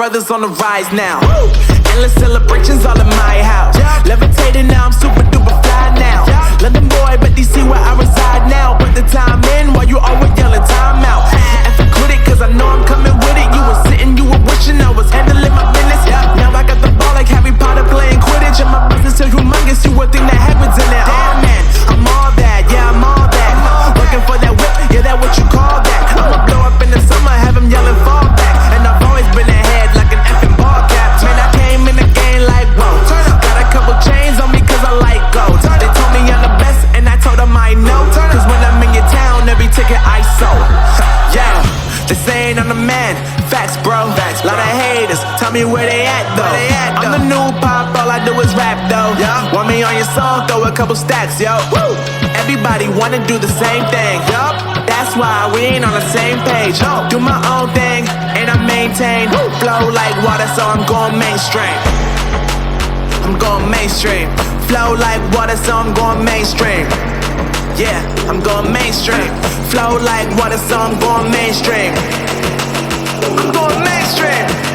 brothers on the rise now. Endless celebrations all in my house. Levitating now, I'm super duper fly now. London boy, but they see where I reside now. Put the time in while you always yelling time out. And for quit it, cause I know I'm coming with it. You were sitting, you were wishing I was handling my business. Now I got the ball like Harry Potter playing Quidditch. And my business so humongous, you would think that heaven's in it. Damn man, I'm all that, yeah I'm all that. Working for that whip, yeah that what you call that. I'ma blow up in the summer, have him yelling fall back. And I've always been ahead like an effing ball cap. Man, I came in the game like whoa. Got a couple chains on me cause I like gold. They told me I'm the best and I told them I know. Cause when I'm in your town, every ticket I sold. Yeah, they saying I'm the man. Facts bro, lot of haters, tell me where they at though. I'm the new pop, all I do is rap though. Want me on your song, throw a couple stacks, yo. Everybody wanna do the same thing, that's why we ain't on the same page. Do my own thing, and I maintain. Flow like water, so I'm going mainstream. I'm going mainstream. Flow like water, so I'm going mainstream. Yeah, I'm going mainstream. Flow like water, so I'm going mainstream. I'm going mainstream.